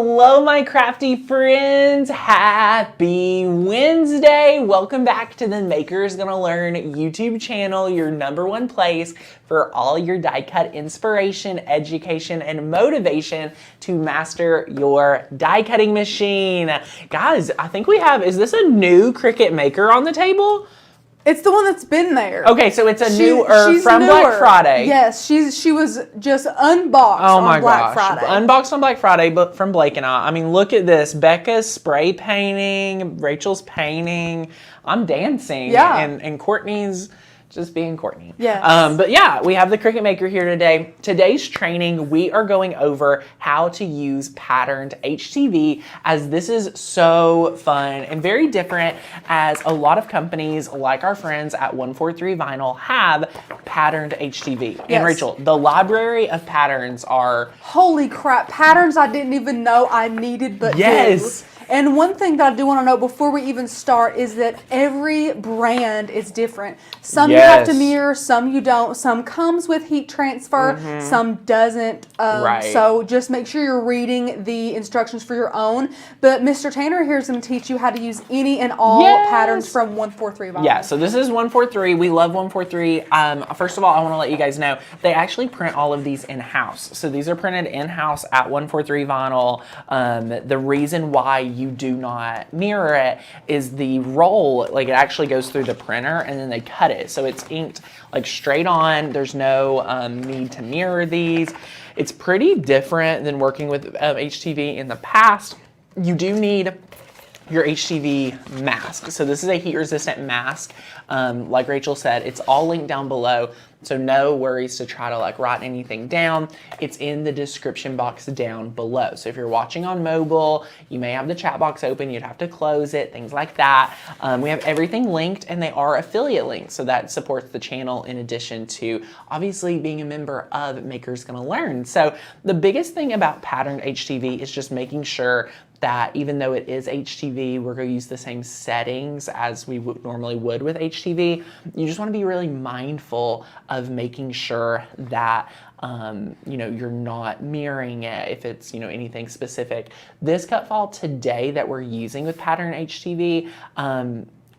Hello, my crafty friends. Happy Wednesday. Welcome back to the Maker's Gonna Learn YouTube channel, your #1 place for all your die cut inspiration, education, and motivation to master your die cutting machine. Guys, I think we have, is this a new Cricut Maker on the table? It's the one that's been there. Okay, so it's a newer from newer. Black Friday. Yes, she was just unboxed on Black Friday. Unboxed on Black Friday, but from Blake and I. I mean, look at this. Becca's spray painting, Rachel's painting, I'm dancing, and Courtney's just being Courtney. Yes. But yeah, we have the Cricut Maker here today. Today's training, we are going over how to use patterned HTV, as this is so fun and very different, as a lot of companies like our friends at 143 Vinyl have patterned HTV. Yes. And Rachel, the library of patterns are... Holy crap, patterns I didn't even know I needed but Yes. do. And one thing that I do want to know before we even start is that every brand is different. Some you have to mirror, some you don't. Some comes with heat transfer, some doesn't. So just make sure you're reading the instructions for your own. But Mr. Tanner here is going to teach you how to use any and all patterns from 143 Vinyl. Yeah, so this is 143. We love 143. First of all, I want to let you guys know, they actually print all of these in-house. So these are printed in-house at 143 Vinyl. The reason why you do not mirror it is the roll, like it actually goes through the printer and then they cut it. So it's inked like straight on. There's no need to mirror these. It's pretty different than working with HTV in the past. You do need your HTV mask. So this is a heat resistant mask. Like Rachel said, it's all linked down below. So no worries to try to like write anything down. It's in the description box down below. So if you're watching on mobile, you may have the chat box open, you'd have to close it, things like that. We have everything linked and they are affiliate links. So that supports the channel in addition to obviously being a member of Maker's Gonna Learn. So the biggest thing about patterned HTV is just making sure that even though it is HTV, we're going to use the same settings as we normally would with HTV. You just want to be really mindful of making sure that you're not mirroring it if it's, anything specific. This cut file today that we're using with pattern HTV,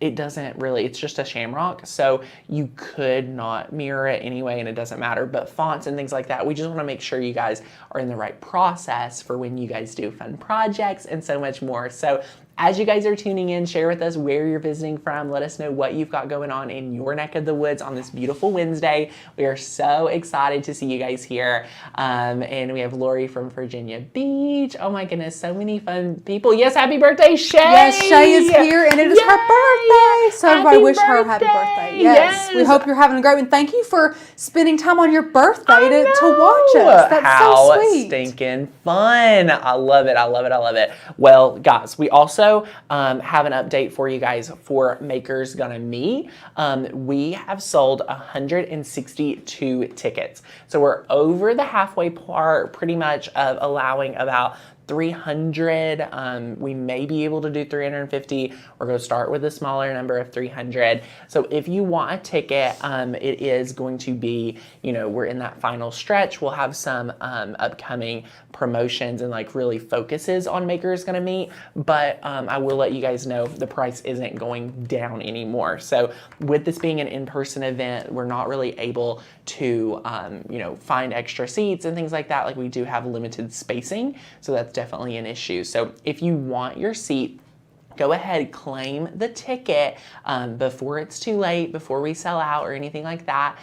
it doesn't really, it's just a shamrock, so you could not mirror it anyway and it doesn't matter. But fonts and things like that, we just want to make sure you guys are in the right process for when you guys do fun projects and so much more. So as you guys are tuning in, share with us where you're visiting from. Let us know what you've got going on in your neck of the woods on this beautiful Wednesday. We are so excited to see you guys here. And we have Lori from Virginia Beach. Oh my goodness, so many fun people. Yes, happy birthday, Shay. Yes, Shay is here and it is her birthday. So everybody wish her happy birthday. Yes. We hope you're having a great one. Thank you for spending time on your birthday to watch us. That's so sweet. Stinking fun. I love it. I love it. I love it. Well, guys, we also have an update for you guys for Maker's Gonna Meet. We have sold 162 tickets. So we're over the halfway part pretty much of allowing about 300. We may be able to do 350. We're going to start with a smaller number of 300. So if you want a ticket, it is going to be, we're in that final stretch. We'll have some upcoming promotions and like really focuses on Maker's Gonna Meet, but I will let you guys know the price isn't going down anymore. So with this being an in-person event, we're not really able to, find extra seats and things like that. Like we do have limited spacing, so that's definitely an issue. So if you want your seat, go ahead, claim the ticket before it's too late, before we sell out or anything like that,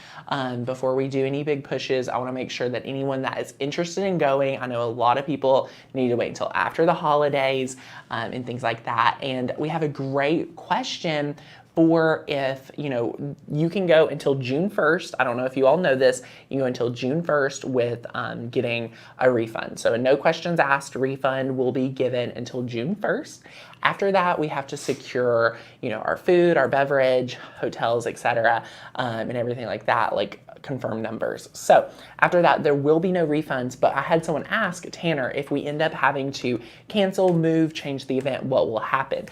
before we do any big pushes. I want to make sure that anyone that is interested in going, I know a lot of people need to wait until after the holidays and things like that. And we have a great question for if, you can go until June 1st. I don't know if you all know this. You can go until June 1st with getting a refund. So a no questions asked refund will be given until June 1st. After that, we have to secure, our food, our beverage, hotels, etc., and everything like that, like confirmed numbers. So after that, there will be no refunds, but I had someone ask, Tanner, if we end up having to cancel, move, change the event, what will happen?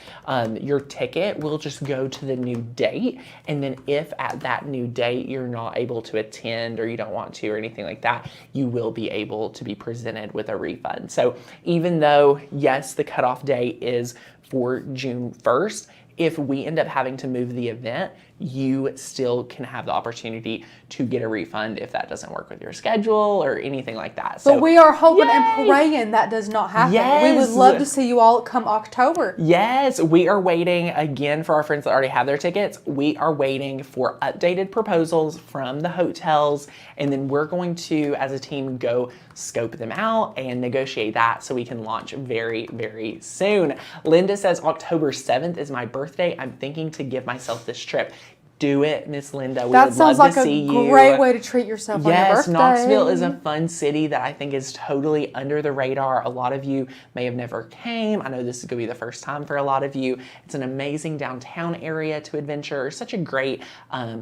Your ticket will just go to the a new date. And then if at that new date you're not able to attend or you don't want to or anything like that, you will be able to be presented with a refund. So even though, yes, the cutoff date is for June 1st, if we end up having to move the event, you still can have the opportunity to get a refund if that doesn't work with your schedule or anything like that. So we are hoping and praying that does not happen. Yes. We would love to see you all come October. Yes, we are waiting again for our friends that already have their tickets. We are waiting for updated proposals from the hotels, and then we're going to, as a team, go scope them out and negotiate that so we can launch very, very soon. Linda says October 7th is my birthday. I'm thinking to give myself this trip. Do it, Miss Linda. We that would sounds love like to see you. a great way to treat yourself on your birthday. Yes, Knoxville is a fun city that I think is totally under the radar. A lot of you may have never came. I know this is going to be the first time for a lot of you. It's an amazing downtown area to adventure. Such a great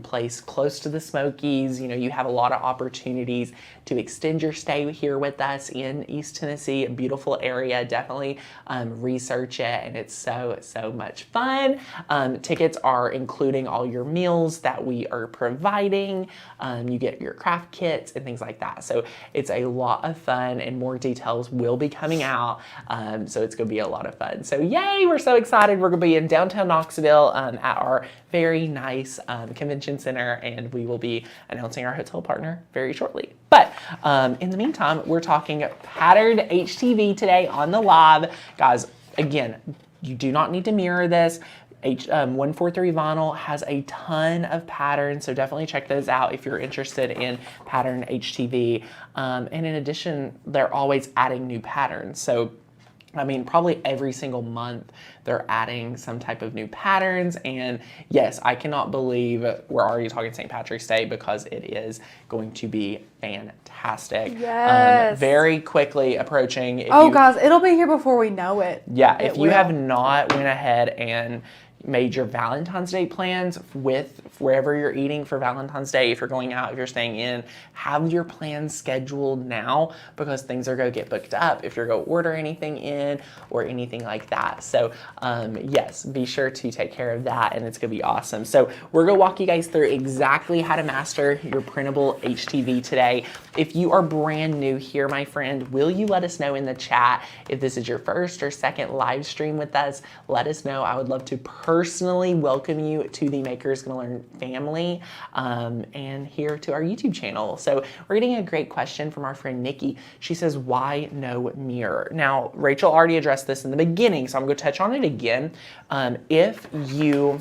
place close to the Smokies. You know, you have a lot of opportunities to extend your stay here with us in East Tennessee. A beautiful area. Definitely research it, and it's so much fun. Tickets are including all your meals that we are providing. You get your craft kits and things like that. So it's a lot of fun, and more details will be coming out. So it's going to be a lot of fun. So yay, we're so excited. We're going to be in downtown Knoxville at our very nice convention center, and we will be announcing our hotel partner very shortly. But in the meantime, we're talking patterned HTV today on the live. Guys, again, you do not need to mirror this. 143 Vinyl has a ton of patterns, so definitely check those out if you're interested in pattern HTV. And in addition, they're always adding new patterns. So I mean, probably every single month they're adding some type of new patterns. And yes, I cannot believe we're already talking St. Patrick's Day because it is going to be fantastic. Yes. Very quickly approaching. Guys, it'll be here before we know it. Yeah, if you have not went ahead and made your Valentine's Day plans with wherever you're eating for Valentine's Day, if you're going out, if you're staying in, have your plans scheduled now because things are going to get booked up if you're going to order anything in or anything like that. So yes, be sure to take care of that, and it's going to be awesome. So we're going to walk you guys through exactly how to master your printable HTV today. If you are brand new here, my friend, will you let us know in the chat if this is your first or second live stream with us? Let us know. I would love to personally welcome you to the Makers Gonna Learn family and here to our YouTube channel. So we're getting a great question from our friend Nikki. She says, why no mirror? Now, Rachel already addressed this in the beginning, so I'm going to touch on it again. If you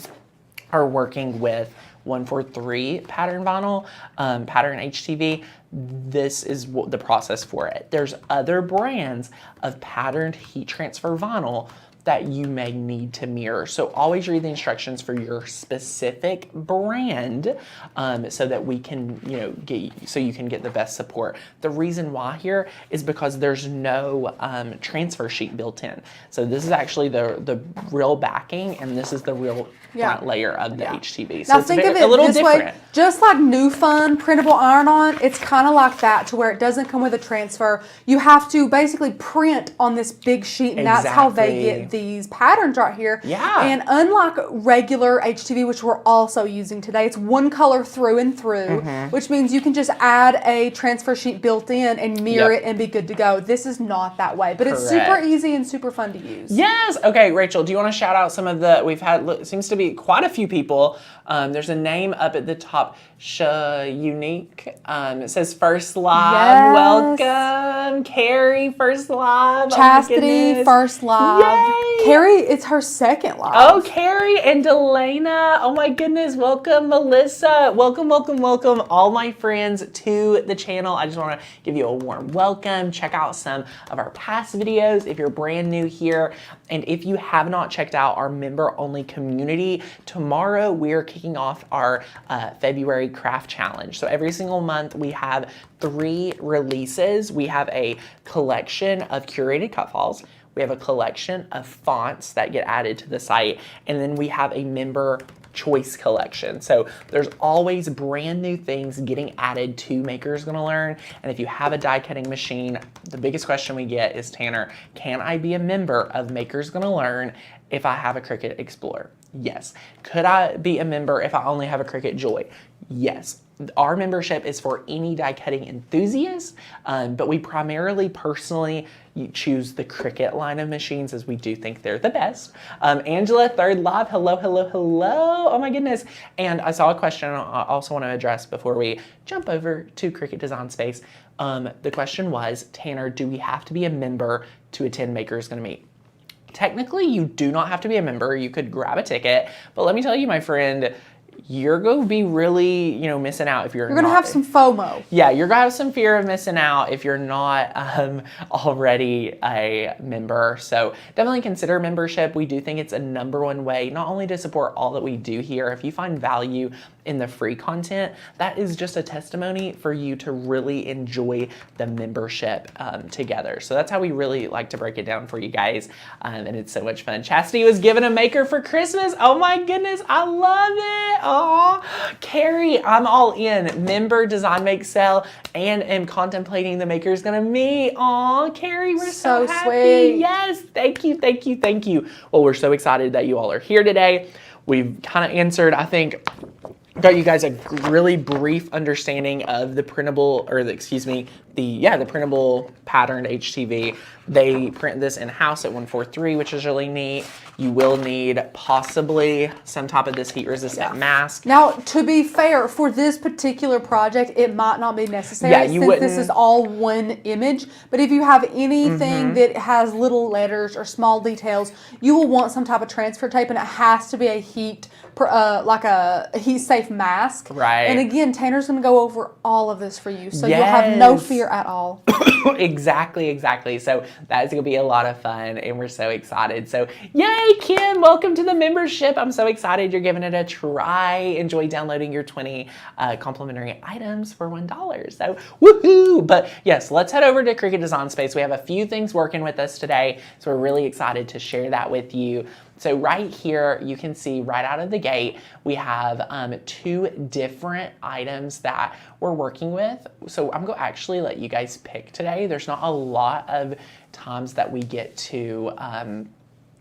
are working with 143 pattern vinyl, pattern HTV, this is the process for it. There's other brands of patterned heat transfer vinyl that you may need to mirror. So always read the instructions for your specific brand so that we can, you can get the best support. The reason why here is because there's no transfer sheet built in. So this is actually the real backing, and this is the real front layer of the HTV. So now it's think of it a little this different. way, just like New Fun printable iron-on, it's kind of like that, to where it doesn't come with a transfer. You have to basically print on this big sheet, and that's how they get these patterns right here. Yeah. And unlike regular HTV, which we're also using today, it's one color through and through, which means you can just add a transfer sheet built in and mirror it and be good to go. This is not that way, but it's super easy and super fun to use. Yes. Okay, Rachel, do you want to shout out some of we've had, it seems to be quite a few people. There's a name up at the top, Unique. It says First Live. Yes. Welcome. Carrie, First Live. Chastity, First Live. Yay. Carrie, it's her second live. Oh, Carrie and Delana. Oh my goodness. Welcome, Melissa. Welcome all my friends to the channel. I just want to give you a warm welcome. Check out some of our past videos if you're brand new here. And if you have not checked out our member-only community, tomorrow we're kicking off our February craft challenge. So every single month we have 3 releases. We have a collection of curated cut files. We have a collection of fonts that get added to the site. And then we have a member choice collection. So there's always brand new things getting added to Makers Gonna Learn. And if you have a die cutting machine, the biggest question we get is, Tanner, can I be a member of Makers Gonna Learn if I have a Cricut Explorer? Yes. Could I be a member if I only have a Cricut Joy? Yes. Our membership is for any die cutting enthusiast, but we primarily personally choose the Cricut line of machines as we do think they're the best. Angela, third live, hello, hello, hello. Oh my goodness. And I saw a question I also want to address before we jump over to Cricut Design Space. The question was, Tanner, do we have to be a member to attend Maker's Gonna Meet? Technically, you do not have to be a member. You could grab a ticket, but let me tell you, my friend, you're going to be really, missing out if you're going to have some FOMO. Yeah, you're going to have some fear of missing out if you're not already a member. So definitely consider membership. We do think it's a #1 way, not only to support all that we do here. If you find value in the free content, that is just a testimony for you to really enjoy the membership together. So that's how we really like to break it down for you guys. And it's so much fun. Chastity was given a maker for Christmas. Oh my goodness, I love it. Aw, Carrie, I'm all in. Member Design Make Sale and am contemplating the Maker's Gonna Meet. Aw, Carrie, we're so happy. Sweet. Yes, thank you, thank you, thank you. Well, we're so excited that you all are here today. We've kind of answered, I think, got you guys a really brief understanding of the printable, or the printable patterned HTV. They print this in-house at 143, which is really neat. You will need possibly some type of this heat-resistant mask. Now, to be fair, for this particular project, it might not be necessary since this is all one image. But if you have anything that has little letters or small details, you will want some type of transfer tape, and it has to be a like a heat-safe mask. Right. And again, Tanner's going to go over all of this for you, so you'll have no fear at all. Exactly. So that is going to be a lot of fun, and we're so excited. So yay, Kim, welcome to the membership. I'm so excited you're giving it a try. Enjoy downloading your 20 complimentary items for $1. So woohoo! But yes, let's head over to Cricut Design Space. We have a few things working with us today, so we're really excited to share that with you. So right here, you can see right out of the gate, we have 2 different items that we're working with. So I'm going to actually let you guys pick today. There's not a lot of times that we get to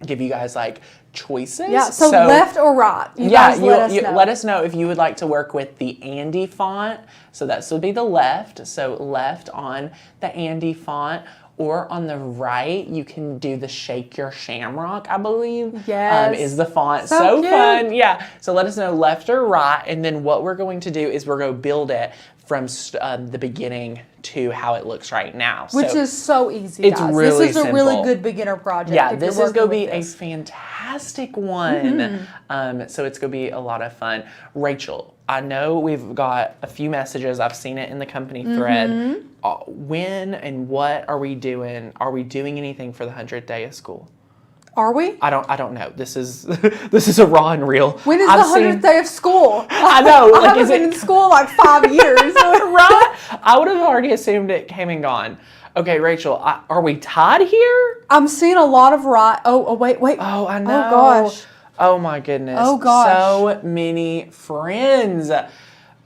give you guys like choices. Yeah, so left or right? Let us know if you would like to work with the Andy font. So that would be the left. So left on the Andy font. Or on the right, you can do the Shake Your Shamrock, I believe. Yes. Is the font. So fun. Yeah. So let us know left or right. And then what we're going to do is we're going to build it from the beginning to how it looks right now. Which is so easy, guys. Really this is a really good beginner project. Yeah, this is going to be a fantastic one. So it's going to be a lot of fun. Rachel, I know we've got a few messages. I've seen it in the company thread. When and what are we doing? Are we doing anything for the 100th day of school? Are we? I don't know. This is a raw and real. When is the 100th day of school? I know. I haven't been in school in like 5 years. Right? I would have already assumed it came and gone. Okay, Rachel, are we tied here? I'm seeing a lot of wait. Oh, I know. Oh, gosh. Oh, my goodness. Oh, gosh. So many friends.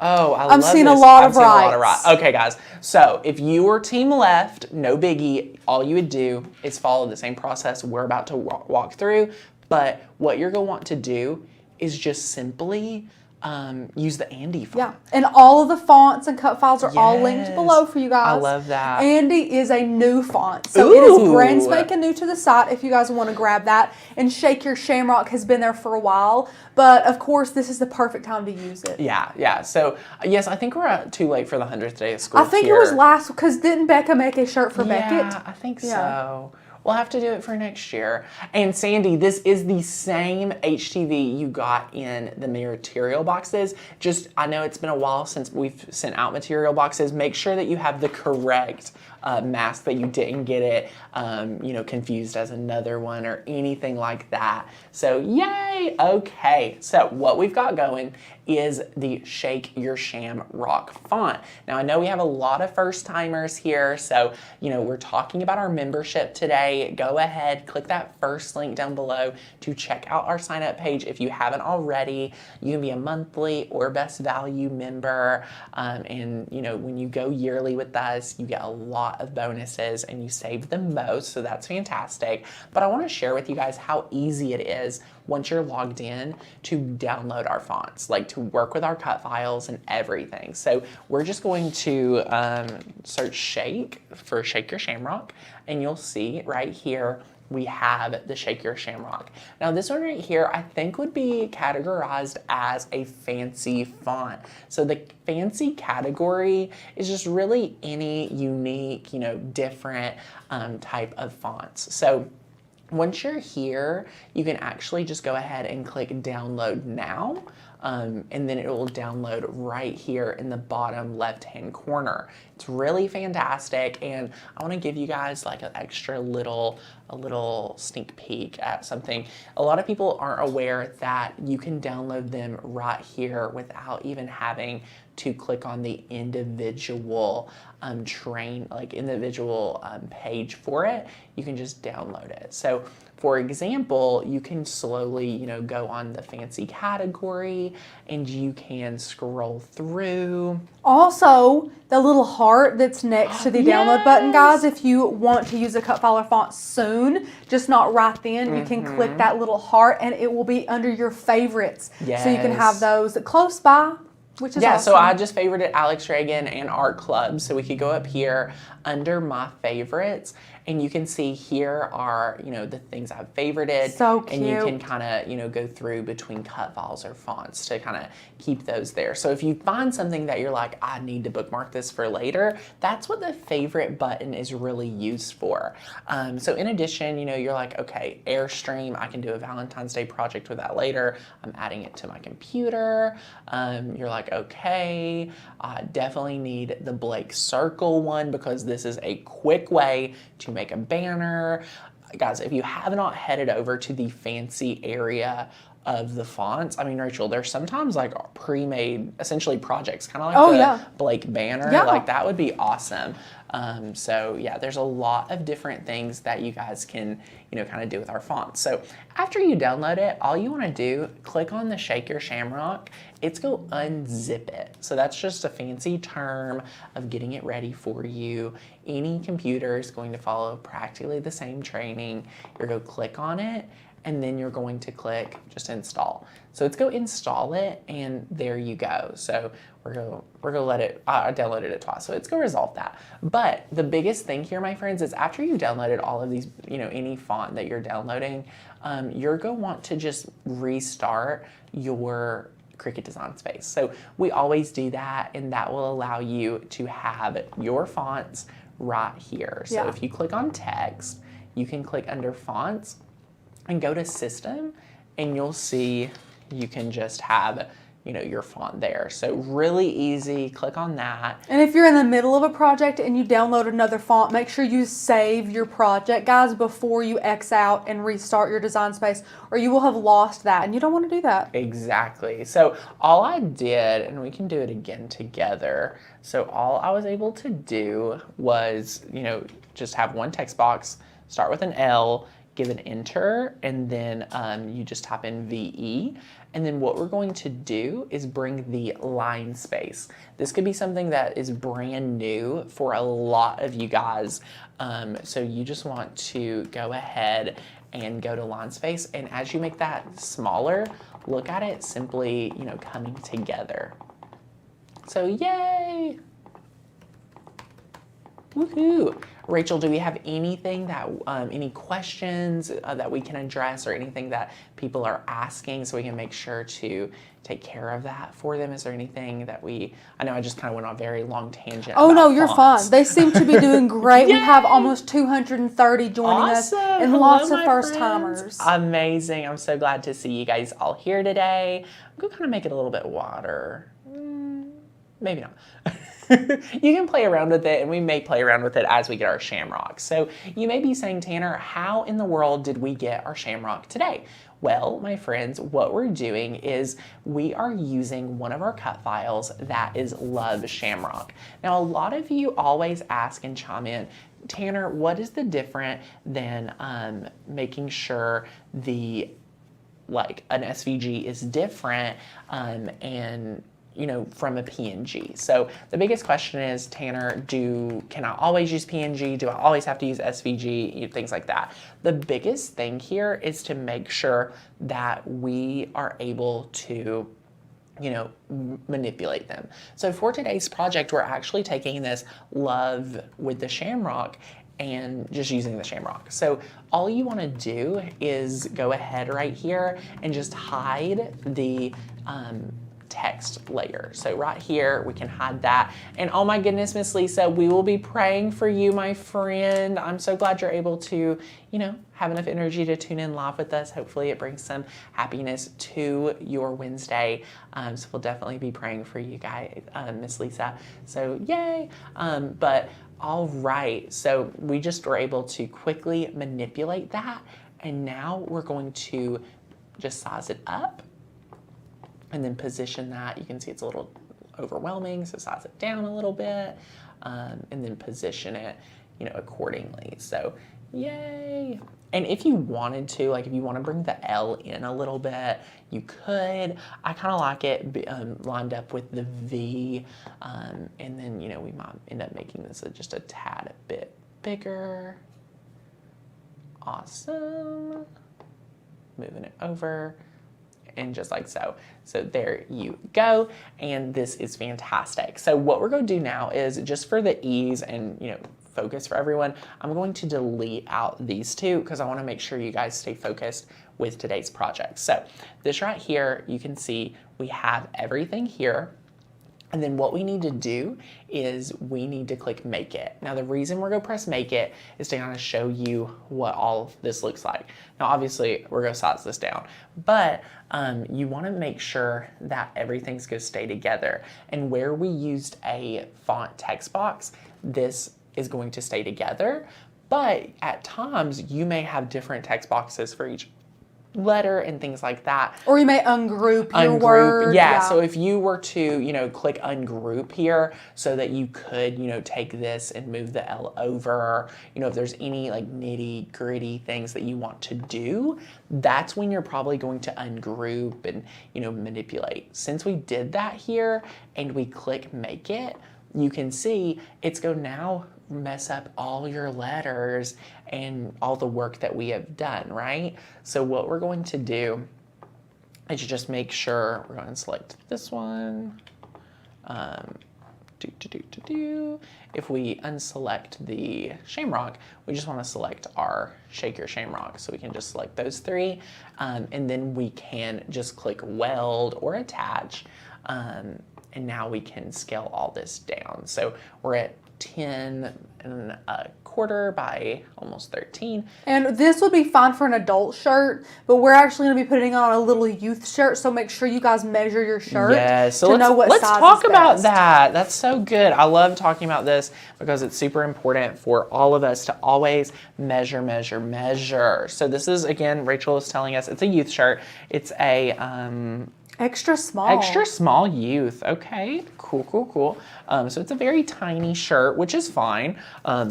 Oh, I'm seeing a lot of rights. Okay, guys. So if you were team left, no biggie. All you would do is follow the same process we're about to walk through. But what you're going to want to do is just simply use the Andy font. Yeah, and all of the fonts and cut files are all linked below for you guys. I love that. Andy is a new font. So it is brand spanking new to the site if you guys want to grab that. And Shake Your Shamrock has been there for a while. But of course, this is the perfect time to use it. Yeah. So yes, I think we're too late for the 100th day of school. I think it was last, because didn't Becca make a shirt for Beckett? Yeah, I think so. We'll have to do it for next year. And Sandy, this is the same HTV you got in the material boxes. Just, I know it's been a while since we've sent out material boxes. Make sure that you have the correct mask, that you didn't get it, confused as another one or anything like that. So yay! Okay, so what we've got going is the Shake Your Shamrock font. Now I know we have a lot of first timers here, so we're talking about our membership today. Go ahead, click that first link down below to check out our sign up page. If you haven't already, you can be a monthly or best value member, and when you go yearly with us, you get a lot lot of bonuses and you save the most, so that's fantastic. But I want to share with you guys how easy it is once you're logged in to download our fonts, like to work with our cut files and everything. So we're just going to search Shake for Shake Your Shamrock, and you'll see right here we have the Shake Your Shamrock. Now this one right here I think would be categorized as a fancy font. So the fancy category is just really any unique, different type of fonts. So once you're here, you can actually just go ahead and click download now. And then it will download right here in the bottom left-hand corner. It's really fantastic, and I want to give you guys like an extra little sneak peek at something. A lot of people aren't aware that you can download them right here without even having to click on the individual page for it. You can just download it. So for example, you can slowly, go on the fancy category and you can scroll through. Also, the little heart that's next to the download button, guys, if you want to use a cut file or font soon, just not right then, you can click that little heart and it will be under your favorites. Yes. So you can have those close by, which is awesome. So I just favorited Alex Reagan and Art Club. So we could go up here under my favorites, and you can see here are, the things I've favorited. So cute. And you can kind of, go through between cut files or fonts to kind of keep those there. So if you find something that you're like, I need to bookmark this for later, that's what the favorite button is really used for. So in addition, you're like, okay, Airstream, I can do a Valentine's Day project with that later. I'm adding it to my computer. You're like, okay, I definitely need the Blake Circle one because this is a quick way to make a banner. Guys, if you have not headed over to the fancy area of the fonts, I mean, Rachel, there's sometimes like pre-made, essentially projects, kind of like the Blake banner. Yeah. Like that would be awesome. So yeah, there's a lot of different things that you guys can, kind of do with our fonts. So after you download it, all you want to do, click on the Shake Your Shamrock. It's go unzip it. So that's just a fancy term of getting it ready for you. Any computer is going to follow practically the same training. You're going to click on it, and then you're going to click just install. So let's go install it, and there you go. So we're gonna let it, I downloaded it twice, so let's go resolve that. But the biggest thing here, my friends, is after you downloaded all of these, any font that you're downloading, you're gonna want to just restart your Cricut Design Space. So we always do that, and that will allow you to have your fonts right here. So if you click on text, you can click under fonts and go to system, and you'll see you can just have, your font there. So really easy, click on that. And if you're in the middle of a project and you download another font, make sure you save your project, guys, before you X out and restart your Design Space, or you will have lost that, and you don't want to do that. Exactly. So all I did, and we can do it again together, so all I was able to do was, just have one text box, start with an L, give an enter, and then you just type in VE. And then what we're going to do is bring the line space. This could be something that is brand new for a lot of you guys. So you just want to go ahead and go to line space. And as you make that smaller, look at it simply, coming together. So yay! Woohoo! Rachel, do we have anything that, any questions that we can address, or anything that people are asking so we can make sure to take care of that for them? Is there anything that I know I just kind of went on a very long tangent. Oh no, you're fonts. fine. They seem to be doing great. We have almost 230 joining us and lots of first timers. Amazing. I'm so glad to see you guys all here today. I'm going to kind of make it a little bit wider. Maybe not. You can play around with it, and we may play around with it as we get our shamrock. So you may be saying, Tanner, how in the world did we get our shamrock today? Well, my friends, what we're doing is we are using one of our cut files that is Love Shamrock. Now, a lot of you always ask and chime in, Tanner, what is the difference than making sure an SVG is different and you know, from a PNG. So the biggest question is, Tanner, can I always use PNG? Do I always have to use SVG? Things like that. The biggest thing here is to make sure that we are able to, you know, manipulate them. So for today's project, we're actually taking this love with the shamrock and just using the shamrock. So all you want to do is go ahead right here and just hide the text layer. So right here, we can hide that. And oh my goodness, Miss Lisa, we will be praying for you, my friend. I'm so glad you're able to, you know, have enough energy to tune in live with us. Hopefully it brings some happiness to your Wednesday. So we'll definitely be praying for you guys, Miss Lisa. So yay. But all right, so we just were able to quickly manipulate that. And now we're going to just size it up and then position that. You can see it's a little overwhelming, so size it down a little bit, and then position it, you know, accordingly. So yay. And if you wanted to, like if you want to bring the L in a little bit, you could. I kind of like it lined up with the V, and then, you know, we might end up making this just a tad bit bigger. Awesome. Moving it over. And just like so. So there you go. And this is fantastic. So what we're going to do now is, just for the ease and, you know, focus for everyone, I'm going to delete out these two because I want to make sure you guys stay focused with today's project. So this right here, you can see we have everything here. And then what we need to do is we need to click Make It. Now the reason we're gonna press Make It is to kind of show you what all of this looks like. Now obviously we're gonna size this down, but you wanna make sure that everything's gonna stay together. And where we used a font text box, this is going to stay together. But at times you may have different text boxes for each letter and things like that. Or you may ungroup your word. Yeah, so if you were to, you know, click ungroup here so that you could, you know, take this and move the L over, you know, if there's any like nitty gritty things that you want to do, that's when you're probably going to ungroup and, you know, manipulate. Since we did that here and we click Make It, you can see it's going to now mess up all your letters and all the work that we have done, right? So what we're going to do is just make sure we're going to select this one. If we unselect the shamrock, we just want to select our Shake Your Shamrock. So we can just select those three, and then we can just click Weld or Attach, and now we can scale all this down. So we're at 10.25 by almost 13. And this would be fine for an adult shirt, but we're actually going to be putting on a little youth shirt, so make sure you guys measure your shirt so let's talk about best. that. That's so good. I love talking about this because it's super important for all of us to always measure, measure, measure. So this is, again, Rachel is telling us it's a youth shirt. It's a extra small youth. Okay, cool. So it's a very tiny shirt, which is fine.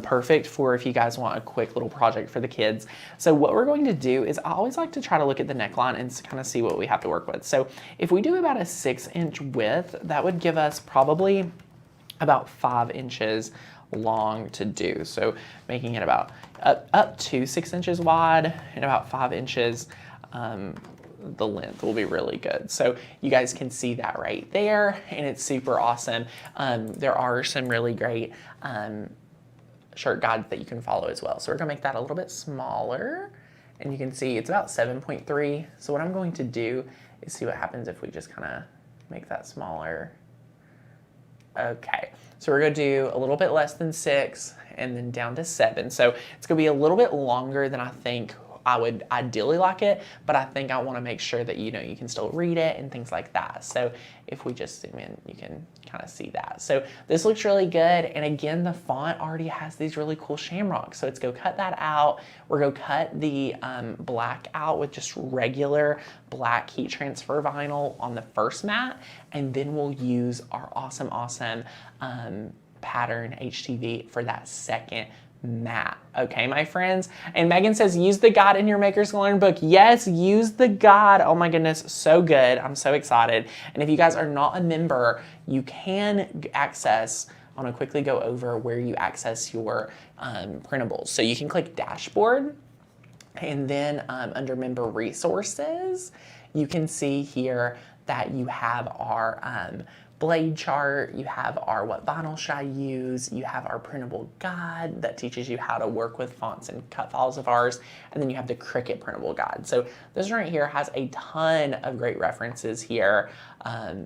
Perfect for if you guys want a quick little project for the kids. So what we're going to do is, I always like to try to look at the neckline and kind of see what we have to work with. So if we do about a 6-inch width, that would give us probably about 5 inches long to do. So making it about up to 6 inches wide and about 5 inches the length will be really good. So you guys can see that right there, and it's super awesome. There are some really great shirt guides that you can follow as well. So we're gonna make that a little bit smaller, and you can see it's about 7.3. So what I'm going to do is see what happens if we just kind of make that smaller. Okay, so we're gonna do a little bit less than 6 and then down to 7. So it's gonna be a little bit longer than I think I would ideally like it, but I think I want to make sure that, you know, you can still read it and things like that. So if we just zoom in, you can kind of see that. So this looks really good. And again, the font already has these really cool shamrocks. So let's go cut that out. We're going to cut the black out with just regular black heat transfer vinyl on the first mat. And then we'll use our awesome pattern HTV for that second mat. Okay, my friends? And Megan says, use the guide in your Makers Gonna Learn book. Yes, use the guide. Oh my goodness, so good. I'm so excited. And if you guys are not a member, you can access, I want to quickly go over where you access your printables. So you can click dashboard, and then under member resources, you can see here that you have our blade chart, you have our what vinyl should I use, you have our printable guide that teaches you how to work with fonts and cut files of ours, and then you have the Cricut printable guide. So this right here has a ton of great references here.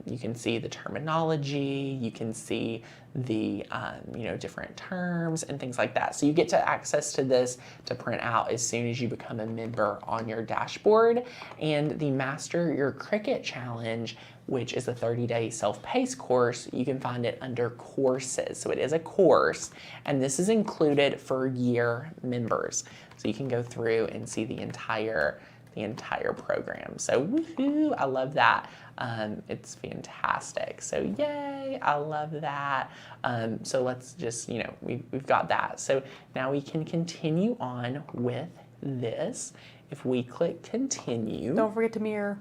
You can see the terminology, you can see the different terms and things like that. So you get to access to this to print out as soon as you become a member on your dashboard. And the Master Your Cricut Challenge, which is a 30-day self-paced course, you can find it under courses. So it is a course, and this is included for year members. So you can go through and see the entire program. So woohoo, I love that. It's fantastic. So yay, I love that. So let's just, we've got that. So now we can continue on with this. If we click continue. Don't forget to mirror.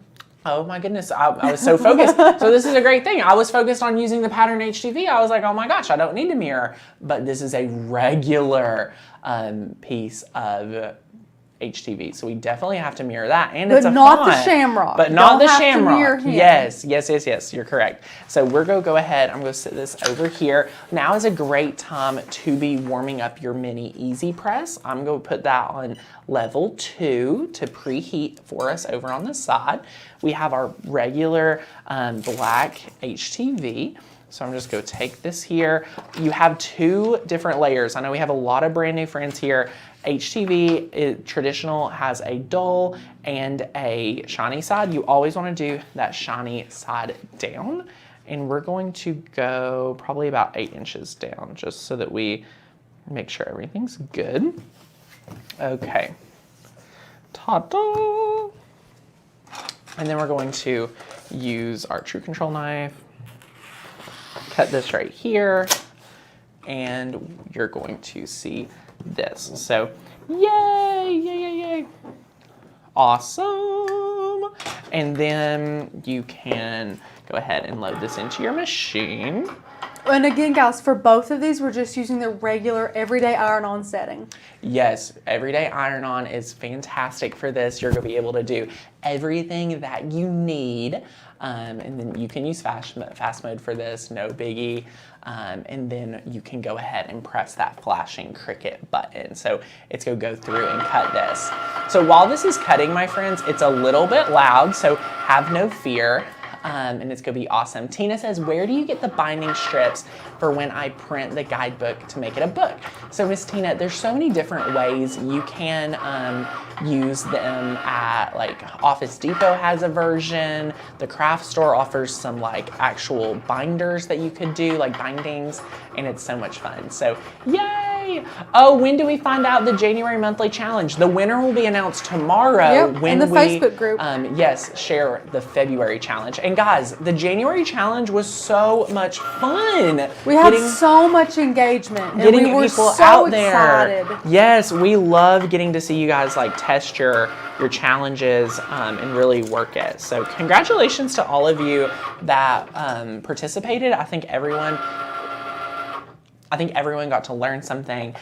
Oh my goodness, I was so focused. So this is a great thing. I was focused on using the pattern HTV. I was like, oh my gosh, I don't need to mirror. But this is a regular piece of HTV, so we definitely have to mirror that, and it's a not font, the shamrock. But not Don't the have to shamrock. mirror him. Yes, you're correct. So we're going to go ahead. I'm going to sit this over here. Now is a great time to be warming up your mini EasyPress. I'm going to put that on level 2 to preheat for us over on the side. We have our regular black HTV. So I'm just going to take this here. You have 2 different layers. I know we have a lot of brand new friends here. HTV traditional has a dull and a shiny side. You always want to do that shiny side down. And we're going to go probably about 8 inches down just so that we make sure everything's good. Okay. Ta-da! And then we're going to use our True Control knife. Cut this right here, and you're going to see this. So, yay! Awesome. And then you can go ahead and load this into your machine. And again, guys, for both of these, we're just using the regular everyday iron-on setting. Yes, everyday iron-on is fantastic for this. You're going to be able to do everything that you need. And then you can use fast mode for this, no biggie. And then you can go ahead and press that flashing Cricut button. So it's going to go through and cut this. So while this is cutting, my friends, it's a little bit loud, so have no fear. And it's going to be awesome. Tina says, where do you get the binding strips for when I print the guidebook to make it a book? So Miss Tina, there's so many different ways you can use them at, like, Office Depot has a version. The craft store offers some like actual binders that you could do, like bindings, and it's so much fun. So yay! Oh, when do we find out the January monthly challenge? The winner will be announced tomorrow. Yep, when in the we, Facebook group. Yes, share the February challenge. And guys, the January challenge was so much fun. We had so much engagement, and getting we were people so out excited. there. Yes, we love getting to see you guys like test your challenges and really work it. So congratulations to all of you that participated. I think everyone got to learn something.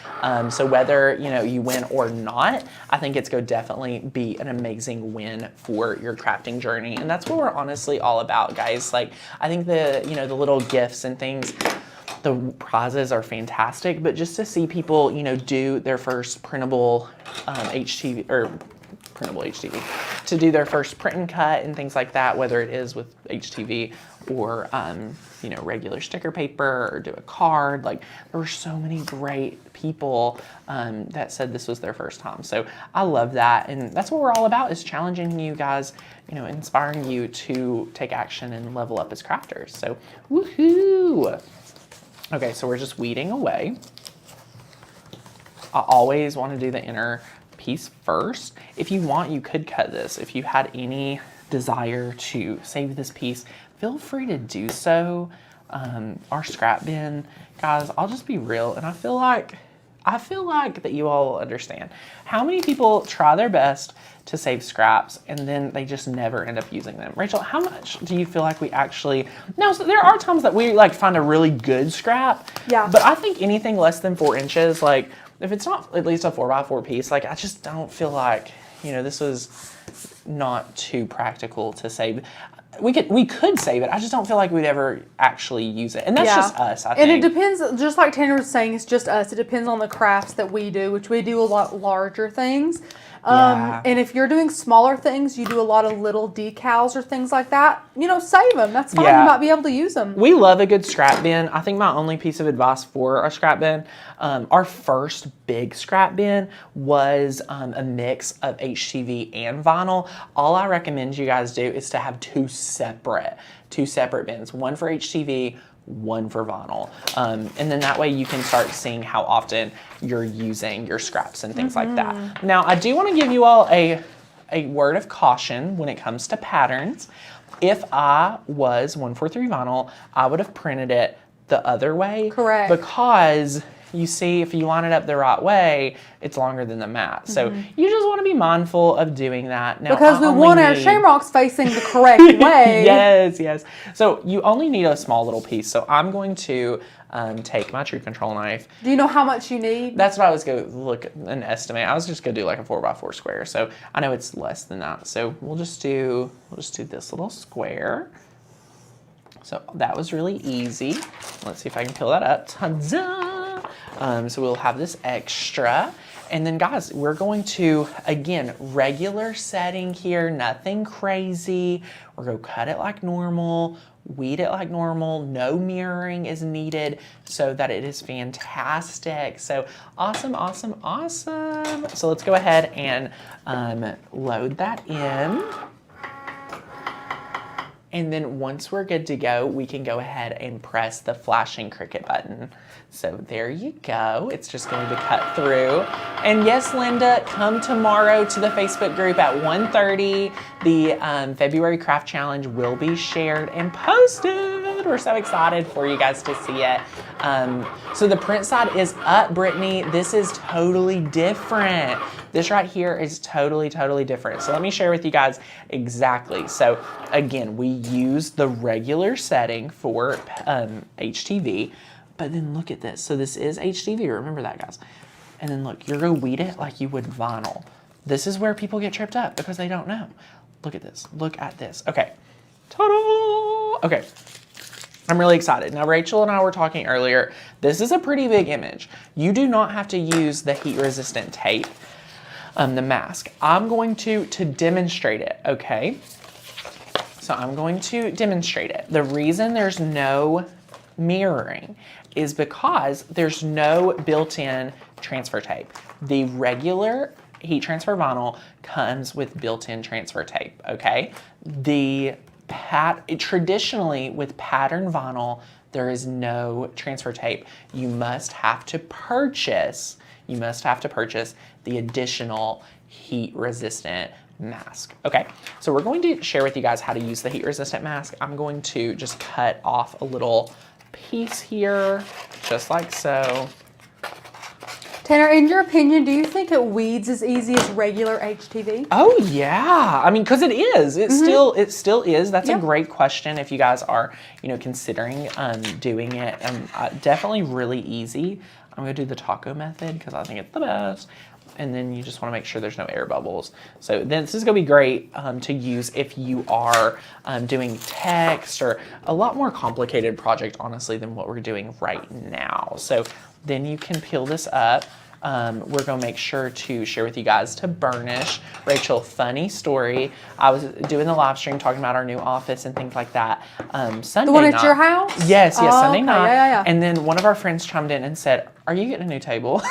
So whether you win or not, I think it's going to definitely be an amazing win for your crafting journey. And that's what we're honestly all about, guys. Like, I think the little gifts and things, the prizes are fantastic, but just to see people, do their first printable HTV or printable HTV, to do their first print and cut and things like that, whether it is with HTV or regular sticker paper or do a card. Like, there were so many great people that said this was their first time. So I love that, and that's what we're all about, is challenging you guys, inspiring you to take action and level up as crafters. So woohoo! Okay, so we're just weeding away. I always want to do the inner piece first. If you want, you could cut this. If you had any desire to save this piece, feel free to do so. Our scrap bin, guys, I'll just be real, and I feel like I feel like that you all will understand. How many people try their best to save scraps and then they just never end up using them? Rachel, how much do you feel like we actually... Now, so there are times that we like find a really good scrap. Yeah. But I think anything less than 4 inches, like if it's not at least a 4x4 piece, like I just don't feel like, you know, this was not too practical to save. We could save it. I just don't feel like we'd ever actually use it. And that's just us, I think. And it depends, just like Tanner was saying, it's just us. It depends on the crafts that we do, which we do a lot larger things. And if you're doing smaller things, you do a lot of little decals or things like that, you know, save them. That's fine. You might be able to use them. We love a good scrap bin. I think my only piece of advice for our scrap bin, our first big scrap bin was a mix of HTV and vinyl. All I recommend you guys do is to have two separate bins, one for HTV, one for vinyl. And then that way you can start seeing how often you're using your scraps and things like that. Now, I do want to give you all a word of caution when it comes to patterns. If I was 143 vinyl, I would have printed it the other way. Correct. Because you see, if you line it up the right way, it's longer than the mat. So you just want to be mindful of doing that. Now, because we want our shamrocks facing the correct way. Yes. So you only need a small little piece. So I'm going to take my True Control knife. Do you know how much you need? That's what I was going to look at and estimate. I was just going to do like a 4x4 square. So I know it's less than that. So we'll just do this little square. So that was really easy. Let's see if I can peel that up. Ta-da! So we'll have this extra. And then guys, we're going to, again, regular setting here, nothing crazy. We're going to cut it like normal, weed it like normal. No mirroring is needed so that it is fantastic. So awesome. So let's go ahead and load that in. And then once we're good to go, we can go ahead and press the flashing Cricut button. So there you go. It's just going to cut through. And yes, Linda, come tomorrow to the Facebook group at 1:30. The February Craft Challenge will be shared and posted. We're so excited for you guys to see it. So the print side is up, Brittany. This is totally different. This right here is totally different. So let me share with you guys exactly. So again, we use the regular setting for HTV, but then look at this. So this is HTV, remember that, guys. And then look, you're gonna weed it like you would vinyl. This is where people get tripped up because they don't know. Look at this, look at this. Okay, ta-da! Okay. I'm really excited. Now, Rachel and I were talking earlier. This is a pretty big image. You do not have to use the heat-resistant tape, the mask. I'm going to demonstrate it, okay? So I'm going to demonstrate it. The reason there's no mirroring is because there's no built-in transfer tape. The regular heat transfer vinyl comes with built-in transfer tape, okay? Traditionally, with pattern vinyl, there is no transfer tape. You must have to purchase the additional heat-resistant mask. Okay, so we're going to share with you guys how to use the heat-resistant mask. I'm going to just cut off a little piece here, just like so. Tanner, in your opinion, do you think it weeds as easy as regular HTV? Oh yeah, I mean, because it is. It still is. That's a great question if you guys are, considering doing it. Definitely really easy. I'm gonna do the taco method because I think it's the best. And then you just want to make sure there's no air bubbles. So then this is going to be great to use if you are doing text or a lot more complicated project, honestly, than what we're doing right now. So then you can peel this up. We're going to make sure to share with you guys to burnish. Rachel, funny story. I was doing the live stream talking about our new office and things like that. Sunday The one night. at your house? Yes, Sunday night. Yeah. And then one of our friends chimed in and said, "Are you getting a new table?"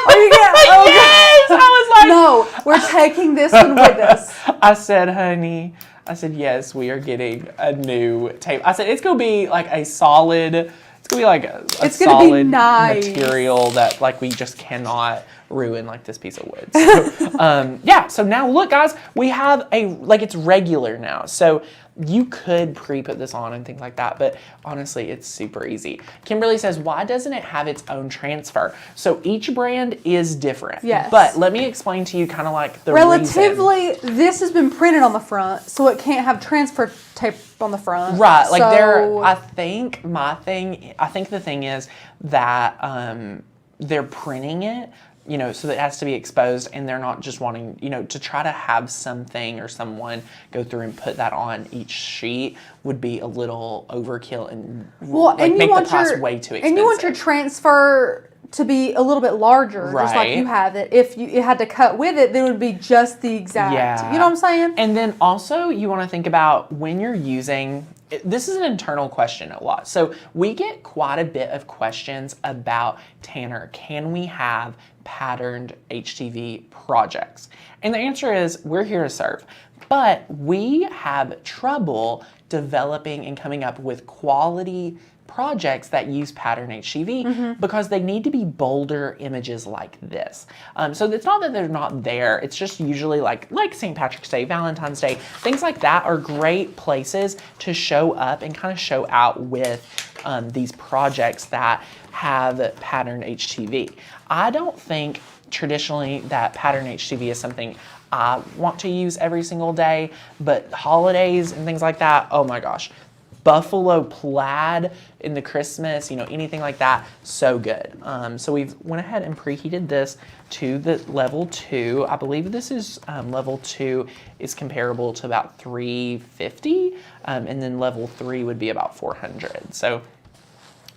Yes! I was like, no, we're taking this one with us. I said, honey, yes, we are getting a new table. I said, it's going to be like a solid, it's going to be like a solid material that like we just cannot ruin like this piece of wood. So, yeah, so now look guys, we have it's regular now. So you could pre-put this on and things like that, but honestly, it's super easy. Kimberly says, why doesn't it have its own transfer? So each brand is different. Yes. But let me explain to you kind of like the relatively, this has been printed on the front, so it can't have transfer tape on the front. Right, like I think the thing is that they're printing it, you know, so that it has to be exposed, and they're not just wanting, you know, to try to have something or someone go through and put that on each sheet would be a little overkill and make the price way too expensive. And you want your transfer to be a little bit larger, just like you have it. If you had to cut with it, then it would be just the exact, you know what I'm saying? And then also you want to think about when you're using, this is an internal question a lot. So we get quite a bit of questions about, Tanner, can we have patterned HTV projects? And the answer is we're here to serve. But we have trouble developing and coming up with quality projects that use pattern HTV because they need to be bolder images like this. So it's not that they're not there. It's just usually like St. Patrick's Day, Valentine's Day, things like that are great places to show up and kind of show out with these projects that have pattern HTV. I don't think traditionally that pattern HTV is something I want to use every single day, but holidays and things like that, oh my gosh. Buffalo plaid in the Christmas, you know, anything like that, so good. So we've went ahead and preheated this to the level 2. I believe this is level 2 is comparable to about 350, and then level 3 would be about 400. So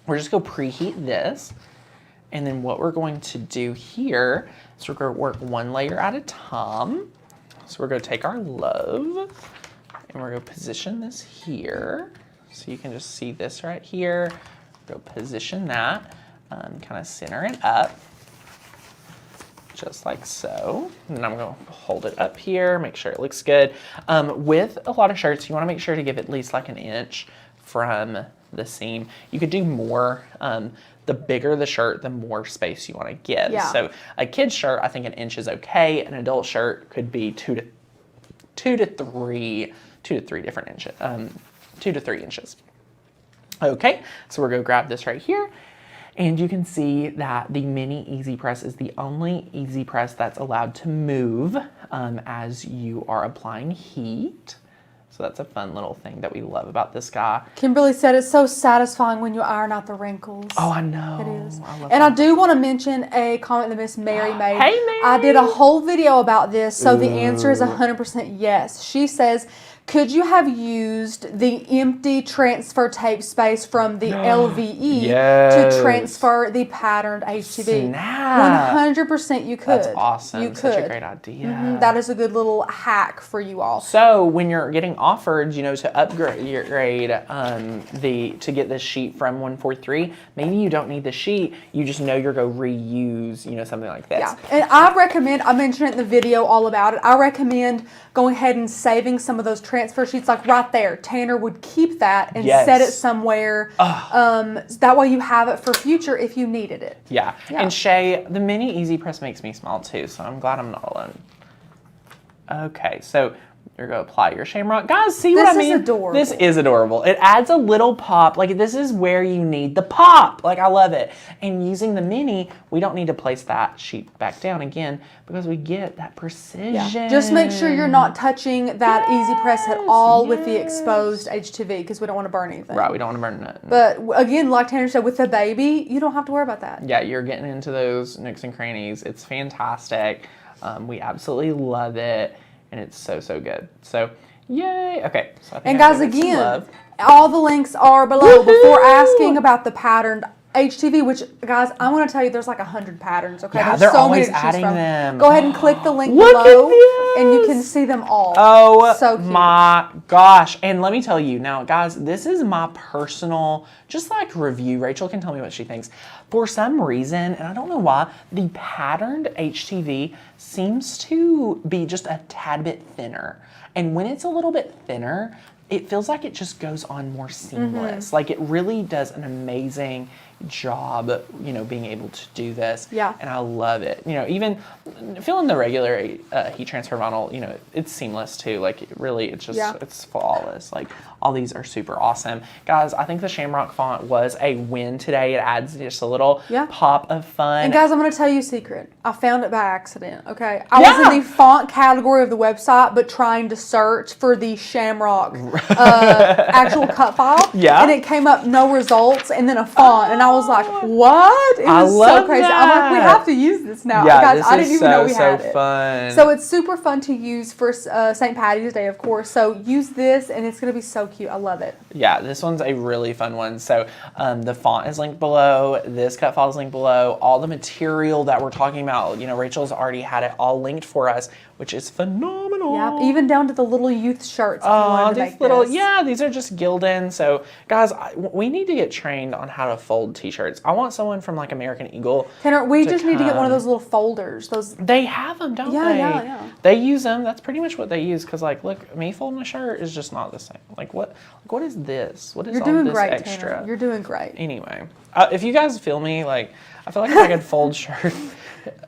we're just going to preheat this, and then what we're going to do here is we're going to work one layer at a time. So we're going to take our love, and we're going to position this here. So you can just see this right here. Go position that, kind of center it up, just like so. And then I'm going to hold it up here, make sure it looks good. With a lot of shirts, you want to make sure to give at least like an inch from the seam. You could do more. The bigger the shirt, the more space you want to give. Yeah. So a kid's shirt, I think an inch is okay. An adult shirt could be 2 to 3 different inches. 2 to 3 inches. Okay, so we're gonna grab this right here, and you can see that the mini EasyPress is the only EasyPress that's allowed to move as you are applying heat. So that's a fun little thing that we love about this guy. Kimberly said it's so satisfying when you iron out the wrinkles. Oh, I know. It is. I do want to mention a comment that Miss Mary made. Hey, Mary. I did a whole video about this, so the answer is 100% yes. She says, could you have used the empty transfer tape space from the LVE to transfer the patterned HTV? Snap. 100% you could. That's awesome. You could. Such a great idea. That is a good little hack for you all. So when you're getting offered, you know, to upgrade your grade, to get this sheet from 143, maybe you don't need the sheet. You just know you're going to reuse, you know, something like this. Yeah, and I recommend, I mentioned it in the video all about it, I recommend going ahead and saving some of those transfer sheets, like right there. Tanner would keep that and set it somewhere. That way you have it for future if you needed it. Yeah. And Shay, the mini EasyPress makes me smile too, so I'm glad I'm not alone. Okay, so you're going to apply your shamrock. Guys, see what I mean? This is adorable. This is adorable. It adds a little pop. Like, this is where you need the pop. Like, I love it. And using the mini, we don't need to place that sheet back down again because we get that precision. Yeah. Just make sure you're not touching that EasyPress at all with the exposed HTV because we don't want to burn anything. Right, we don't want to burn nothing. But again, like Tanner said, with the baby, you don't have to worry about that. Yeah, you're getting into those nooks and crannies. It's fantastic. We absolutely love it. And it's so, so good. So, yay. Okay. So I think and guys, again, all the links are below. Before asking about the patterned HTV, which, guys, I want to tell you, there's like 100 patterns. Okay, yeah, there's they're so always many to choose adding from. them. Go ahead and click the link Look below. At and you can see them all. Oh, so cute. My gosh. And let me tell you now, guys, this is my personal, just like review. Rachel can tell me what she thinks. For some reason, and I don't know why, the patterned HTV seems to be just a tad bit thinner. And when it's a little bit thinner, it feels like it just goes on more seamless. Like it really does an amazing job, you know, being able to do this. Yeah. And I love it. You know, even feeling the regular heat transfer vinyl, you know, it's seamless too. Like it really, it's just, it's flawless. Like all these are super awesome. Guys, I think the Shamrock font was a win today. It adds just a little pop of fun. And guys, I'm going to tell you a secret. I found it by accident, okay? I was in the font category of the website, but trying to search for the Shamrock actual cut file. Yeah. And it came up no results and then a font. And I was like, what? It was so crazy. That. I'm like, we have to use this now. Yeah, guys, this I didn't even know we had it. Fun. So it's super fun to use for St. Patty's Day, of course. So use this and it's going to be so cute. I love it. Yeah, this one's a really fun one. So the font is linked below. This cut file is linked below. All the material that we're talking about, you know, Rachel's already had it all linked for us, which is phenomenal. Yeah, even down to the little youth shirts. If you wanted to make this. Yeah, these are just Gildan. So guys, we need to get trained on how to fold t-shirts. I want someone from like American Eagle. Tanner, we just need to get one of those little folders. They have them, don't they? Yeah. They use them. That's pretty much what they use. Cause like, look, me folding a shirt is just not the same. Like what is this? What is You're all doing this great, extra? Tanner. You're doing great. Anyway, if you guys feel me, like I feel like if I could fold shirts.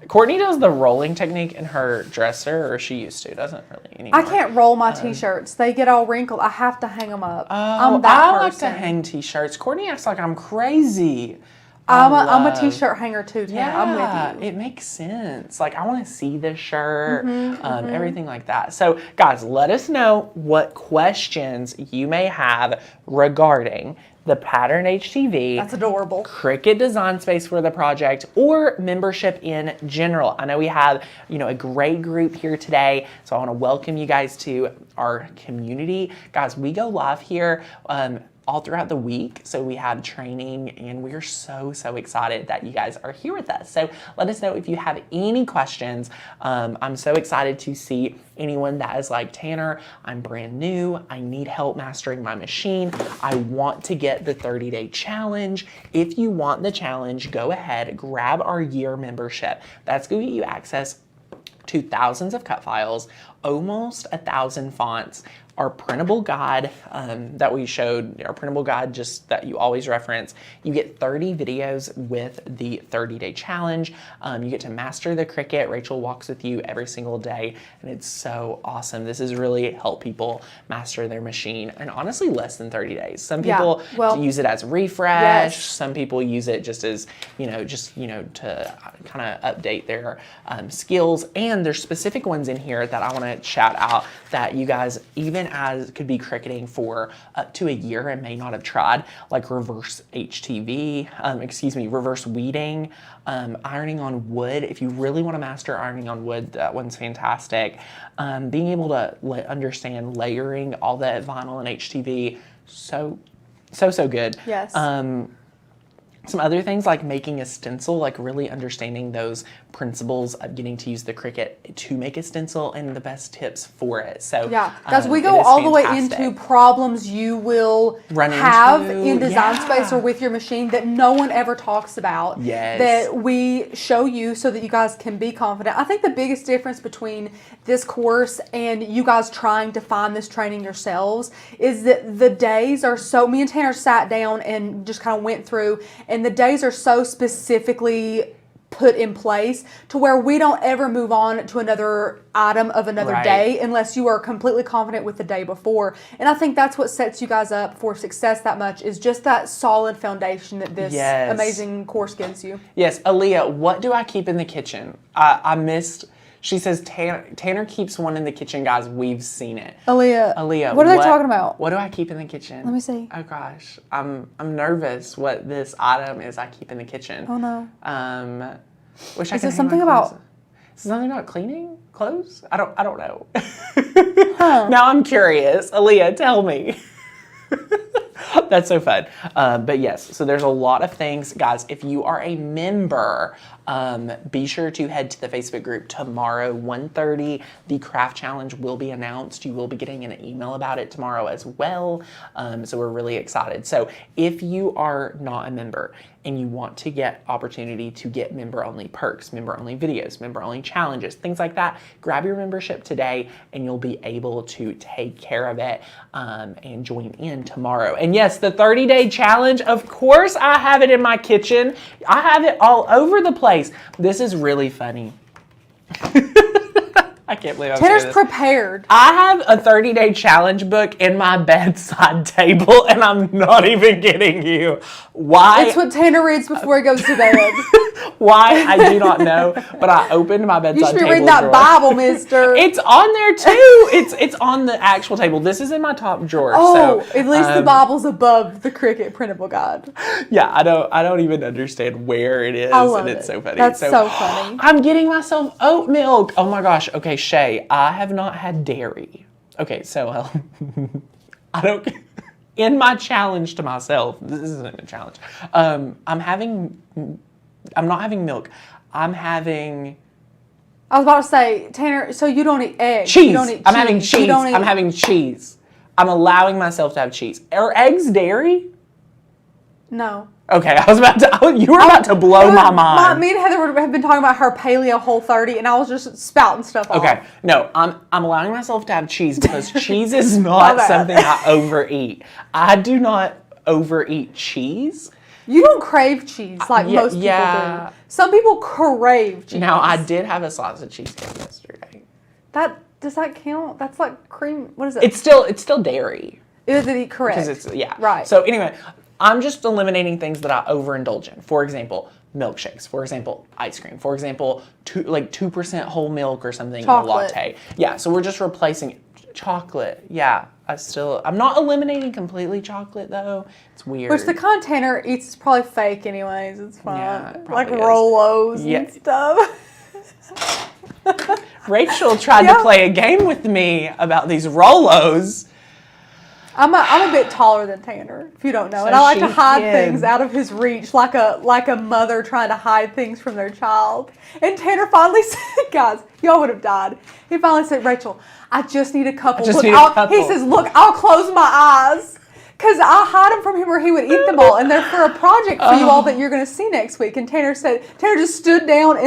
Courtney does the rolling technique in her dresser, or she used to. Doesn't really anymore. I can't roll my t-shirts. They get all wrinkled. I have to hang them up. Oh, I'm that I person. like to hang t-shirts. Courtney acts like I'm crazy. I'm a t-shirt hanger too, Tanner. Yeah, I'm with you. It makes sense. Like I want to see this shirt, everything like that. So guys, let us know what questions you may have regarding the pattern HTV. That's adorable. Cricut design space for the project, or membership in general. I know we have, you know, a great group here today, so I want to welcome you guys to our community. Guys, we go live here all throughout the week. So we have training and we're so excited that you guys are here with us. So let us know if you have any questions. I'm so excited to see anyone that is like, Tanner, I'm brand new. I need help mastering my machine. I want to get the 30-day challenge. If you want the challenge, go ahead, grab our year membership. That's going to get you access to thousands of cut files, almost 1,000 fonts, our printable guide that we showed, our printable guide just that you always reference. You get 30 videos with the 30-day challenge. You get to master the Cricut. Rachel walks with you every single day, and it's so awesome. This has really helped people master their machine in honestly less than 30 days. Some people use it as a refresh. Yes. Some people use it just as, to kind of update their skills. And there's specific ones in here that I want to shout out that you guys, even as could be cricketing for up to a year and may not have tried, like reverse HTV, reverse weeding, ironing on wood. If you really want to master ironing on wood, that one's fantastic. Being able to understand layering all that vinyl and HTV, so good. Yes. Some other things like making a stencil, like really understanding those principles of getting to use the Cricut to make a stencil and the best tips for it. So yeah, guys, we go all the way into problems you will have in design space or with your machine that no one ever talks about. Yes. That we show you so that you guys can be confident. I think the biggest difference between this course and you guys trying to find this training yourselves is that the days are so, me and Tanner sat down and just kind of went through, and the days are so specifically put in place to where we don't ever move on to another item of another day unless you are completely confident with the day before. And I think that's what sets you guys up for success that much, is just that solid foundation that this amazing course gives you. Yes. Aaliyah, what do I keep in the kitchen? I missed... She says Tanner keeps one in the kitchen, guys. We've seen it. Aaliyah, what are they talking about? What do I keep in the kitchen? Let me see. Oh gosh, I'm nervous. What this item is I keep in the kitchen? Oh no. Is it something about? Is it something about cleaning clothes? I don't know. Now I'm curious. Aaliyah, tell me. That's so fun. But yes, so there's a lot of things. Guys, if you are a member Be sure to head to the Facebook group tomorrow, 1:30. The craft challenge will be announced. You will be getting an email about it tomorrow as well. So we're really excited. So if you are not a member and you want to get opportunity to get member-only perks, member-only videos, member-only challenges, things like that, grab your membership today and you'll be able to take care of it and join in tomorrow. And yes, the 30-day challenge, of course I have it in my kitchen. I have it all over the place. This is really funny. I can't believe I'm Tanner's saying this. prepared. I have a 30-day challenge book in my bedside table, and I'm not even kidding you. Why? It's what Tanner reads before he goes to bed. Why? I do not know, but I opened my bedside You table should be reading that drawer. Bible, mister. It's on there too. It's on the actual table. This is in my top drawer. Oh, so, at least the Bible's above the Cricut printable guide. Yeah, I don't even understand where it is, I love and it's it. so funny. That's so funny. I'm getting myself oat milk. Oh my gosh. Okay, Shay, I have not had dairy. Okay, so I don't. In my challenge to myself, this isn't a challenge. I'm not having milk. I'm having I was about to say, Tanner, so you don't eat eggs. cheese. You don't eat I'm having cheese. cheese. You don't eat... I'm having cheese. I'm allowing myself to have cheese. Are eggs dairy? No. Okay, I was about to. You were about to blow my mind. Me and Heather have been talking about her paleo Whole30, and I was just spouting stuff off. Okay, no, I'm allowing myself to have cheese because cheese is not something I overeat. I do not overeat cheese. You don't crave cheese like most people do. Some people crave cheese. Now, I did have a sausage cheesecake yesterday. Does that count? That's like cream. What is it? It's still dairy. Is it correct? Because it's Right. So anyway, I'm just eliminating things that I overindulge in. For example, milkshakes. For example, ice cream. For example, 2% whole milk or something Chocolate. in a latte. Yeah. So we're just replacing chocolate. Yeah. I'm not eliminating completely chocolate though. It's weird. Which the container eats is probably fake anyways. It's fine. Yeah, it like probably is. Rolos Yeah. and stuff. Rachel tried to play a game with me about these Rolos. I'm a bit taller than Tanner, if you don't know, So and I like to she hide hid. things out of his reach, like a mother trying to hide things from their child. And Tanner finally said, "Guys, y'all would have died." He finally said, "Rachel, I just need a couple." He says, "Look, I'll close my eyes." Because I hide them from him where he would eat them all. And they're for a project for you all that you're going to see next week. And Tanner just stooped down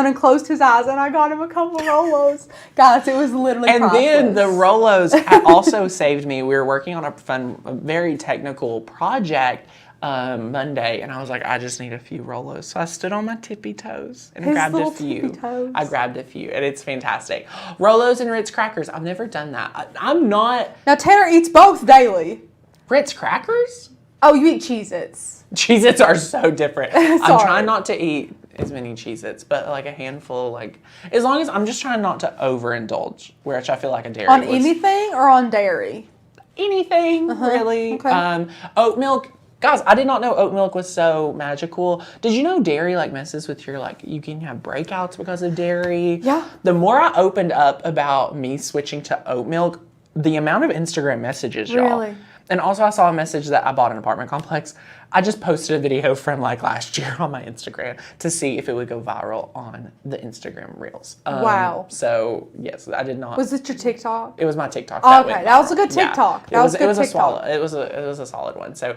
and closed his eyes. And I got him a couple of Rolos. Guys, it was literally And priceless. then the Rolos also saved me. We were working on a very technical project Monday. And I was like, I just need a few Rolos. So I stood on my tippy toes and grabbed a few. Tippy toes. I grabbed a few. And it's fantastic. Rolos and Ritz crackers. I've never done that. I'm not... Now, Tanner eats both daily. Ritz crackers? Oh, you eat Cheez-Its. Cheez-Its are so different. I'm Sorry. trying not to eat as many Cheez-Its, but like a handful, like, as long as I'm just trying not to overindulge, which I feel like a dairy On was. anything or on dairy? Anything, really. Okay. Oat milk. Guys, I did not know oat milk was so magical. Did you know dairy like messes with your, like, you can have breakouts because of dairy? Yeah. The more I opened up about me switching to oat milk, the amount of Instagram messages, y'all. Really? And also I saw a message that I bought an apartment complex. I just posted a video from like last year on my Instagram to see if it would go viral on the Instagram Reels. Wow. So yes, I did not. Was it your TikTok? It was my TikTok. Oh, went okay, that was a viral. good TikTok. Yeah. That was a good it was TikTok. It was a solid one. So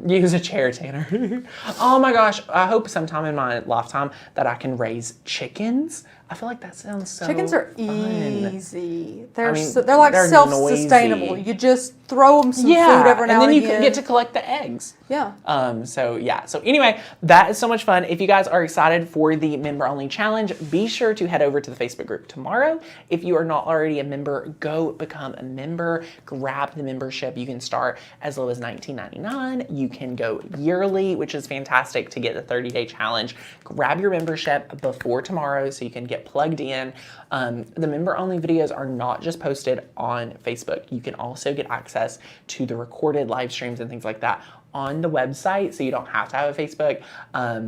use a chair, Tanner. Oh my gosh! I hope sometime in my lifetime that I can raise chickens. I feel like that sounds so Chickens are fun. easy. They're I mean, they're like they're self-sustainable. noisy. You just throw them some food every now and then you again. get to collect the eggs. Yeah. So anyway, that is so much fun. If you guys are excited for the member only challenge, be sure to head over to the Facebook group tomorrow. If you are not already a member, go become a member, grab the membership. You can start as low as $19.99. You can go yearly, which is fantastic to get the 30-day challenge. Grab your membership before tomorrow so you can get plugged in. The member only videos are not just posted on Facebook. You can also get access to the recorded live streams and things like that on the website, so you don't have to have a Facebook,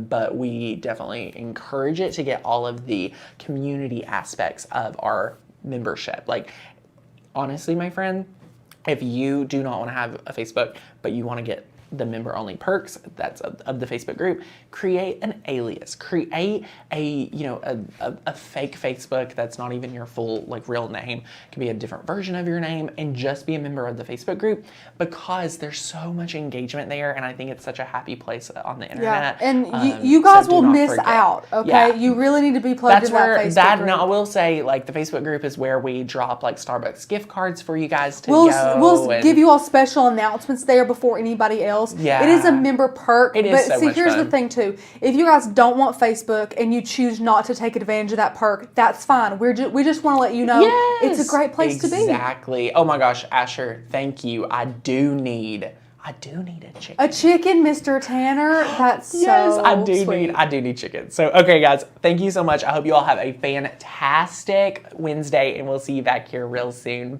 but we definitely encourage it to get all of the community aspects of our membership. Like, honestly, my friend, if you do not want to have a Facebook, but you want to get the member only perks that's of the Facebook group, create an alias, create a fake Facebook that's not even your full like real name. It can be a different version of your name, and just be a member of the Facebook group, because there's so much engagement there, and I think it's such a happy place on the internet. Yeah, and you guys will miss out. Okay, yeah. You really need to be plugged in that Facebook group. Now I will say, like, the Facebook group is where we drop like Starbucks gift cards for you guys to We'll give you all special announcements there before anybody else. Yeah. It is a member perk. It is but so see, much here's fun. the thing too. If you guys don't want Facebook and you choose not to take advantage of that perk, that's fine. We just want to let you know it's a great place to be. Exactly. Oh my gosh, Asher, thank you. I do need a chicken. A chicken, Mr. Tanner. That's Yes, so I do need chicken. So, okay, guys, thank you so much. I hope you all have a fantastic Wednesday, and we'll see you back here real soon. Bye.